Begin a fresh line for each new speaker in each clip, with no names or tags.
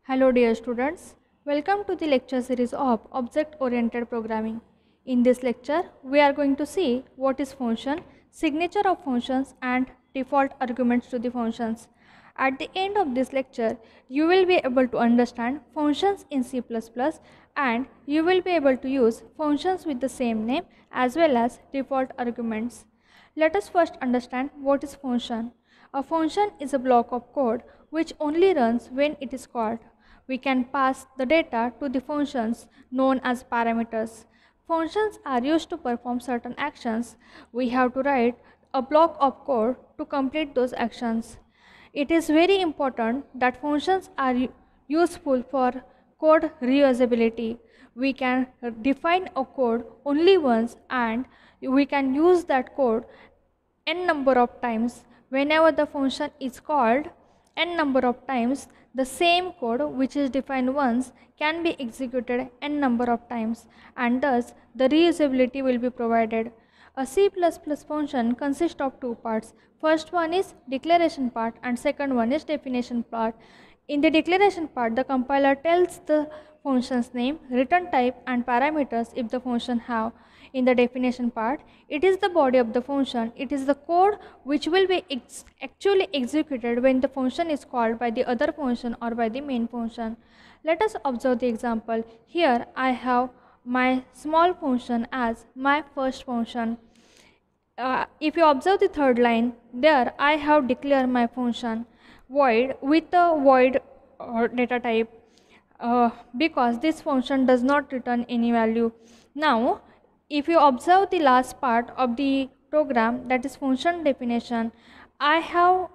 Hello dear students, welcome to the lecture series of Object-Oriented Programming. In this lecture, we are going to see what is function, signature of functions and default arguments to the functions. At the end of this lecture, you will be able to understand functions in C++ and you will be able to use functions with the same name as well as default arguments. Let us first understand what is function. A function is a block of code which only runs when it is called. We can pass the data to the functions known as parameters. Functions are used to perform certain actions. We have to write a block of code to complete those actions. It is very important that functions are useful for code reusability. We can define a code only once and we can use that code n number of times. Whenever the function is called n number of times, the same code which is defined once can be executed n number of times, and thus the reusability will be provided. A C++ function consists of two parts. First one is declaration part and second one is definition part. In the declaration part, the compiler tells the function's name, return type and parameters if the function have. In the definition part, it is the body of the function. It is the code which will be actually executed when the function is called by the other function or by the main function. Let us observe the example. Here I have my small function as my first function. If you observe the third line, there I have declared my function void with a void data type because this function does not return any value. Now if you observe the last part of the program, that is function definition, I have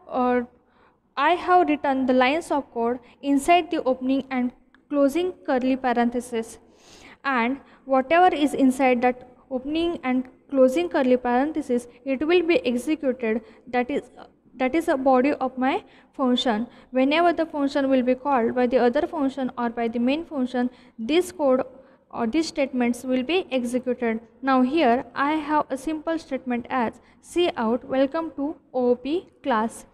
written the lines of code inside the opening and closing curly parenthesis, and whatever is inside that opening and closing curly parenthesis, it will be executed. That is a body of my function. Whenever the function will be called by the other function or by the main function, this code or these statements will be executed. Now here I have a simple statement as cout welcome to OOP class.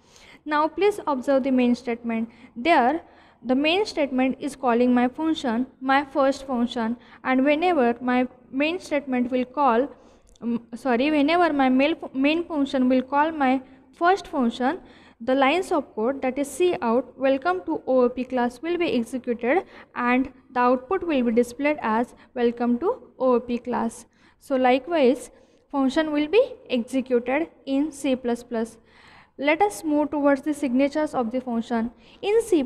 Now please observe the main statement. There the main statement is calling my function, my first function, and whenever my main statement will call whenever my main function will call my first function, the lines of code, that is cout welcome to OOP class, will be executed and the output will be displayed as welcome to OOP class. So likewise function will be executed in C++. Let us move towards the signatures of the function. In C++,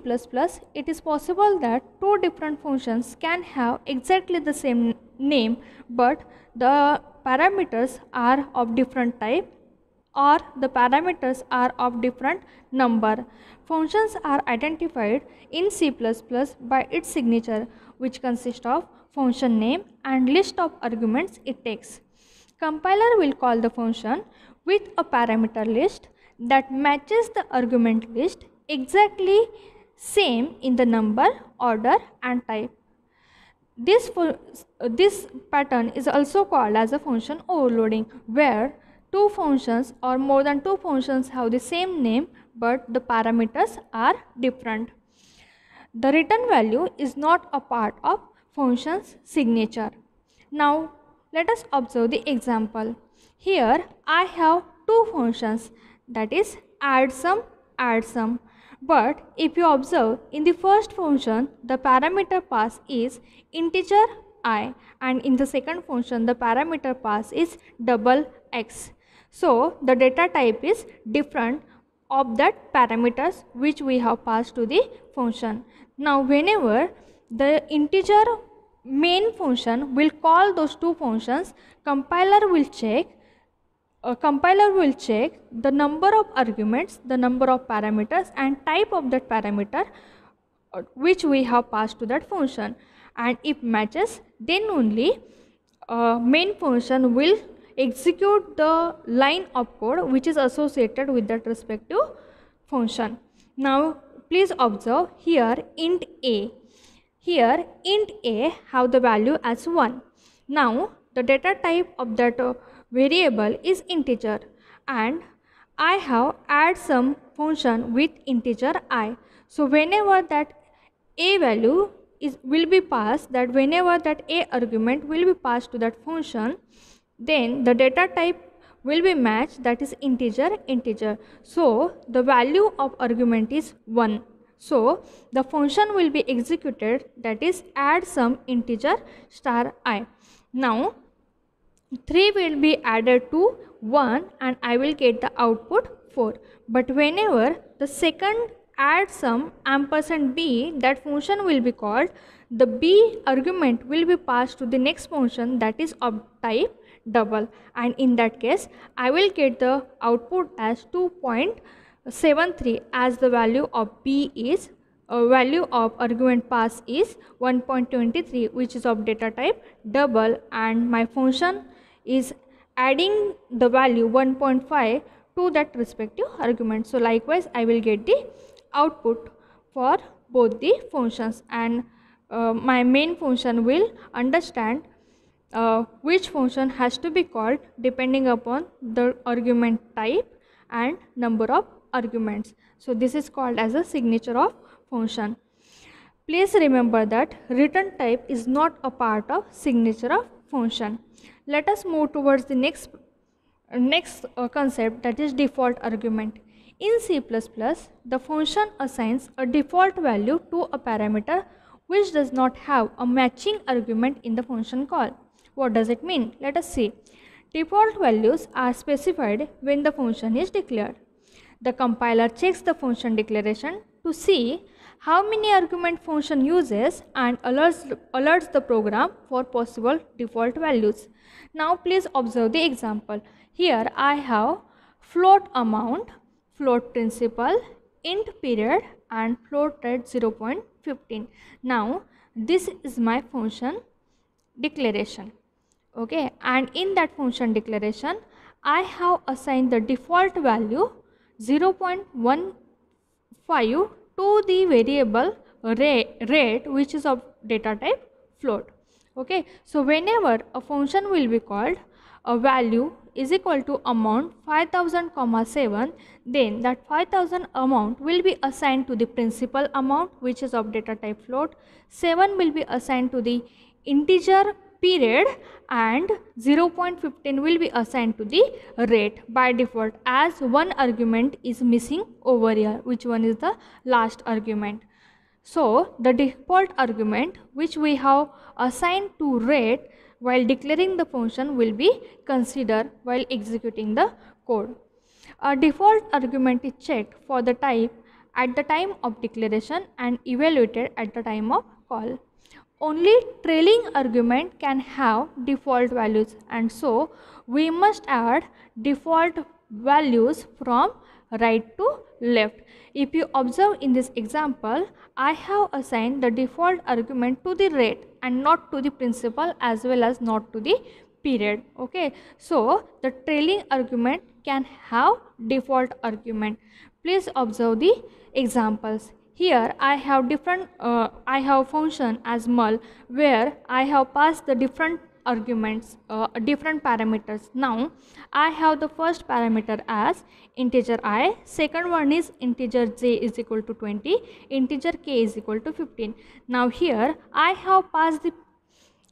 it is possible that two different functions can have exactly the same name, but the parameters are of different type or the parameters are of different number. Functions are identified in C++ by its signature, which consists of function name and list of arguments it takes. Compiler will call the function with a parameter list that matches the argument list exactly same in the number, order and type. This pattern is also called as a function overloading, where two functions or more than two functions have the same name but the parameters are different. The return value is not a part of function's signature. Now let us observe the example. Here I have two functions, that is add sum, but if you observe, in the first function the parameter pass is integer I and in the second function the parameter pass is double x. So the data type is different of that parameters which we have passed to the function. Now whenever the integer main function will call those two functions, compiler will check the number of arguments, the number of parameters and type of that parameter which we have passed to that function, and if matches, then only main function will execute the line of code which is associated with that respective function. Now please observe here int a. Here int a have the value as 1. Now the data type of that variable is integer and I have add sum function with integer I. So whenever that a value will be passed, that whenever that a argument will be passed to that function, then the data type will be matched, that is integer. So the value of argument is 1. So the function will be executed, that is add some integer star I. Now 3 will be added to 1 and I will get the output 4. But whenever the second add sum ampersand b, that function will be called, the b argument will be passed to the next function, that is of type double, and in that case I will get the output as 2.73, as the value of b is value of argument pass is 1.23, which is of data type double, and my function is adding the value 1.5 to that respective argument. So likewise I will get the output for both the functions, and my main function will understand which function has to be called depending upon the argument type and number of arguments. So this is called as a signature of function. Please remember that return type is not a part of signature of function. Let us move towards the next concept, that is default argument. In C++, the function assigns a default value to a parameter which does not have a matching argument in the function call. What does it mean? Let us see. Default values are specified when the function is declared. The compiler checks the function declaration to see how many argument function uses and alerts the program for possible default values. Now please observe the example. Here I have float amount, float principal, int period and float rate 0.15. Now this is my function declaration. Okay, and in that function declaration I have assigned the default value 0.15 to the variable rate, which is of data type float. Okay, so whenever a function will be called, a value is equal to amount 5000, 7, then that 5000 amount will be assigned to the principal amount, which is of data type float. 7 will be assigned to the integer period and 0.15 will be assigned to the rate by default, as one argument is missing over here, which one is the last argument. So the default argument which we have assigned to rate while declaring the function will be considered while executing the code. A default argument is checked for the type at the time of declaration and evaluated at the time of call. Only trailing argument can have default values, and so we must add default values from right to left. If you observe in this example, I have assigned the default argument to the rate and not to the principal, as well as not to the period. Okay, so the trailing argument can have default argument. Please observe the examples. Here I have function as mul, where I have passed the different arguments, different parameters. Now I have the first parameter as integer I, second one is integer j is equal to 20, integer k is equal to 15. Now here I have passed the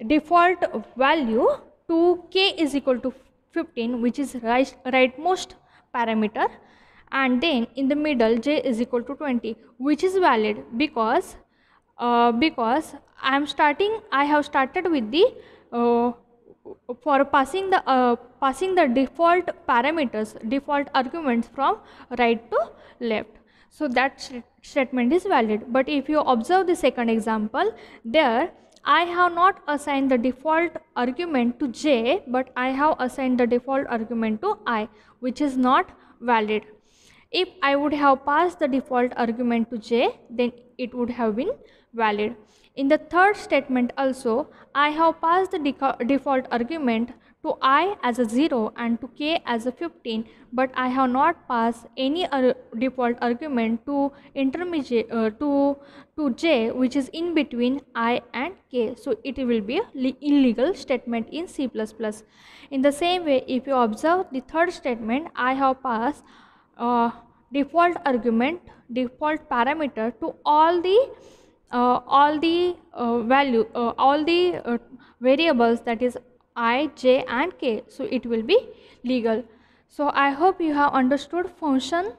default value to k is equal to 15, which is rightmost parameter, and then in the middle j is equal to 20, which is valid because I have started with the for passing the default parameters, default arguments from right to left. So that statement is valid. But if you observe the second example, there I have not assigned the default argument to j, but I have assigned the default argument to I, which is not valid. If I would have passed the default argument to j, then it would have been valid. In the third statement also, I have passed the default argument to I as a 0 and to k as a 15, but I have not passed any default argument to intermediate to j, which is in between I and k. So it will be an illegal statement in C++. In the same way, if you observe the third statement, I have passed default argument, default parameter to all the all the variables, that is I, j and k, so it will be legal. So I hope you have understood function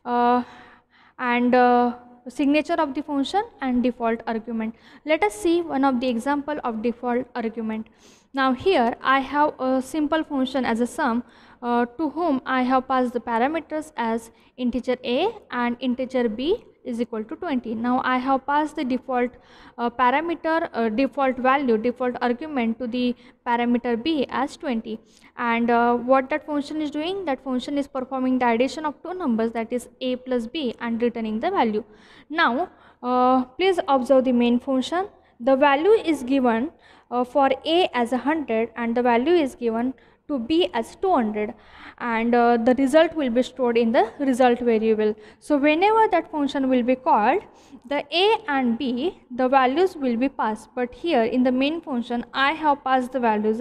and signature of the function and default argument. Let us see one of the example of default argument. Now here I have a simple function as a sum to whom I have passed the parameters as integer a and integer b is equal to 20. Now I have passed the default default value, default argument to the parameter b as 20, and what that function is doing, that function is performing the addition of two numbers, that is a plus b, and returning the value. Now please observe the main function. The value is given for a as 100 and the value is given to b as 200, and the result will be stored in the result variable. So whenever that function will be called, the a and b, the values will be passed, but here in the main function I have passed the values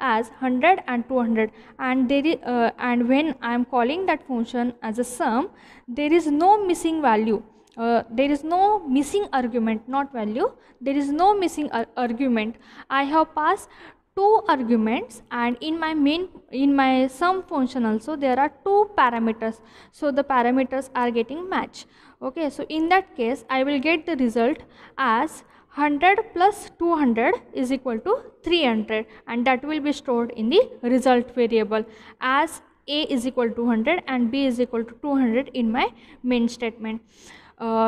as 100 and 200, and there is and when I am calling that function as a sum, there is no missing value. There is no missing argument, not value, there is no missing argument. I have passed two arguments, and in my sum function also there are two parameters, so the parameters are getting matched. Okay, so in that case I will get the result as 100 plus 200 is equal to 300, and that will be stored in the result variable as a is equal to 100 and b is equal to 200 in my main statement,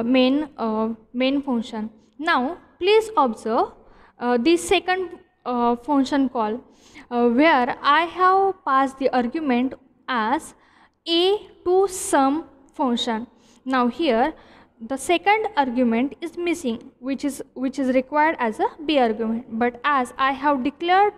main function. Now please observe the second function call where I have passed the argument as a to sum function. Now here the second argument is missing, which is required as a b argument, but as I have declared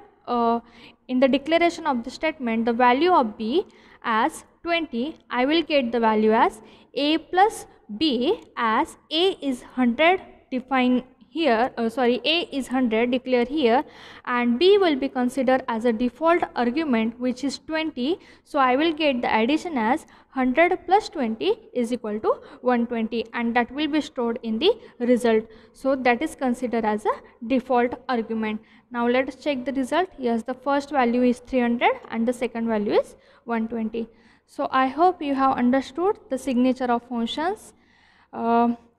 in the declaration of the statement the value of b as 20, I will get the value as a plus b, as a is 100 defined here, a is 100 declared here, and b will be considered as a default argument which is 20, so I will get the addition as 100 plus 20 is equal to 120, and that will be stored in the result, so that is considered as a default argument. Now let us check the result. Yes, the first value is 300 and the second value is 120. So I hope you have understood the signature of functions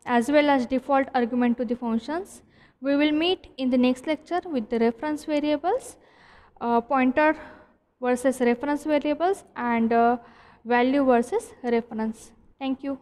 as well as default argument to the functions. We will meet in the next lecture with the reference variables, pointer versus reference variables, and value versus reference. Thank you.